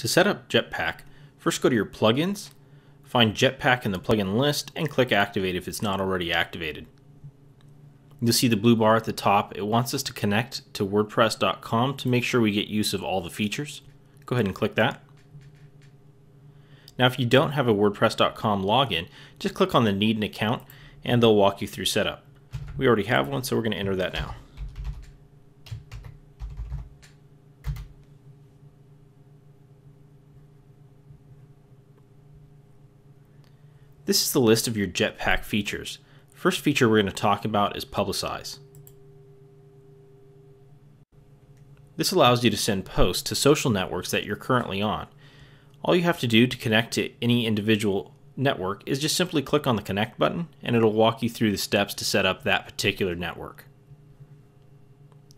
To set up Jetpack, first go to your plugins, find Jetpack in the plugin list, and click Activate if it's not already activated. You'll see the blue bar at the top. It wants us to connect to WordPress.com to make sure we get use of all the features. Go ahead and click that. Now if you don't have a WordPress.com login, just click on the Need an Account and they'll walk you through setup. We already have one, so we're going to enter that now. This is the list of your Jetpack features. First feature we're going to talk about is publicize. This allows you to send posts to social networks that you're currently on. All you have to do to connect to any individual network is just simply click on the connect button and it'll walk you through the steps to set up that particular network.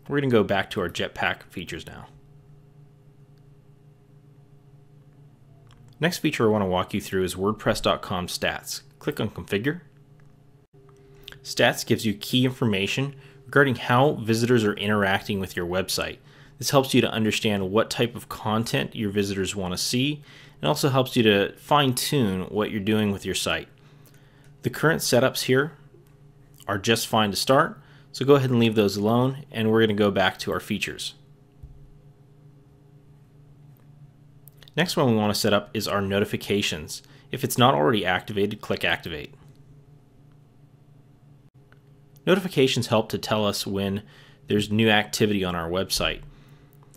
We're going to go back to our Jetpack features now. Next feature I want to walk you through is WordPress.com Stats. Click on Configure. Stats gives you key information regarding how visitors are interacting with your website. This helps you to understand what type of content your visitors want to see, and also helps you to fine-tune what you're doing with your site. The current setups here are just fine to start, so go ahead and leave those alone, and we're going to go back to our features. Next one we want to set up is our notifications. If it's not already activated, click Activate. Notifications help to tell us when there's new activity on our website.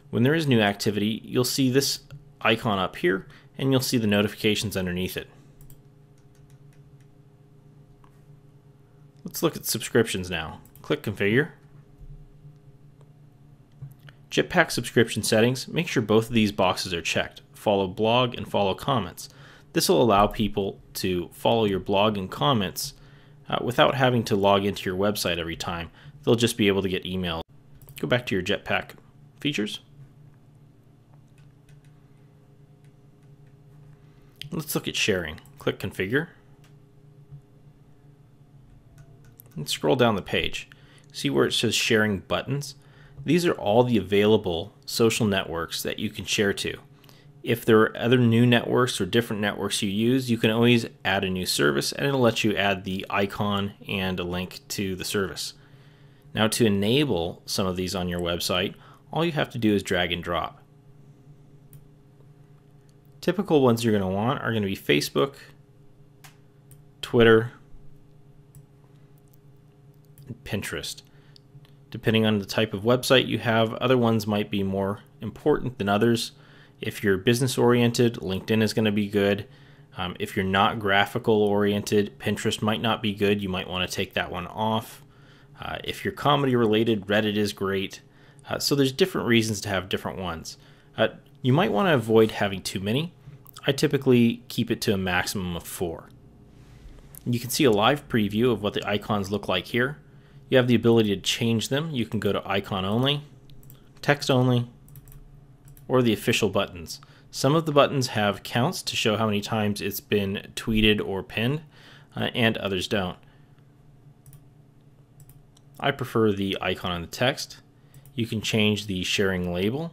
When there is new activity, you'll see this icon up here and you'll see the notifications underneath it. Let's look at subscriptions now. Click Configure. Jetpack subscription settings, make sure both of these boxes are checked. Follow blog and follow comments. This will allow people to follow your blog and comments without having to log into your website every time. They'll just be able to get emails. Go back to your Jetpack features. Let's look at sharing. Click Configure. And scroll down the page. See where it says sharing buttons? These are all the available social networks that you can share to. If there are other new networks or different networks you use, you can always add a new service and it'll let you add the icon and a link to the service. Now to enable some of these on your website, all you have to do is drag and drop. Typical ones you're going to want are going to be Facebook, Twitter, and Pinterest. Depending on the type of website you have, other ones might be more important than others. If you're business oriented, LinkedIn is going to be good. If you're not graphical oriented, Pinterest might not be good. You might want to take that one off. If you're comedy related, Reddit is great. So there's different reasons to have different ones. You might want to avoid having too many. I typically keep it to a maximum of 4. You can see a live preview of what the icons look like here. You have the ability to change them. You can go to icon only, text only, or the official buttons. Some of the buttons have counts to show how many times it's been tweeted or pinned, and others don't. I prefer the icon on the text. You can change the sharing label.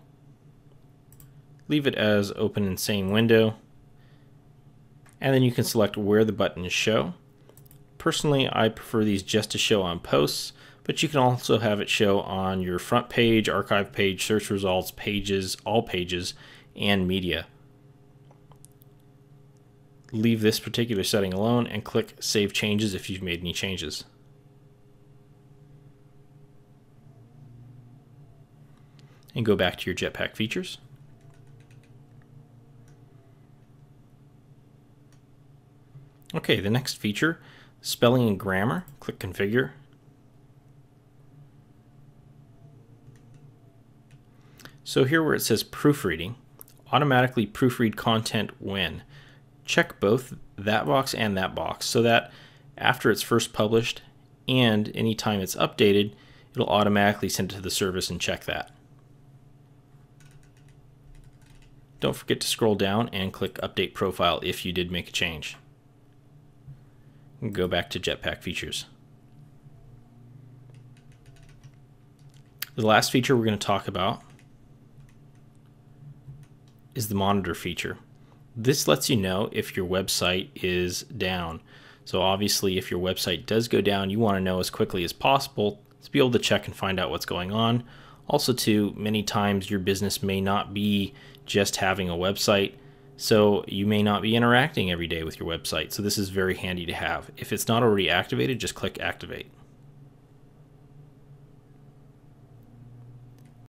Leave it as open in same window. And then you can select where the buttons show. Personally, I prefer these just to show on posts, but you can also have it show on your front page, archive page, search results, pages, all pages, and media. Leave this particular setting alone and click Save Changes if you've made any changes. And go back to your Jetpack features. Okay, the next feature, spelling and grammar. Click Configure. So here where it says proofreading, automatically proofread content when. Check both that box and that box so that after it's first published and anytime it's updated, it'll automatically send it to the service and check that. Don't forget to scroll down and click Update Profile if you did make a change. And go back to Jetpack features. The last feature we're going to talk about is the monitor feature. This lets you know if your website is down. So obviously if your website does go down, you want to know as quickly as possible to be able to check and find out what's going on. Also too, many times your business may not be just having a website, so you may not be interacting every day with your website. So this is very handy to have. If it's not already activated, just click activate.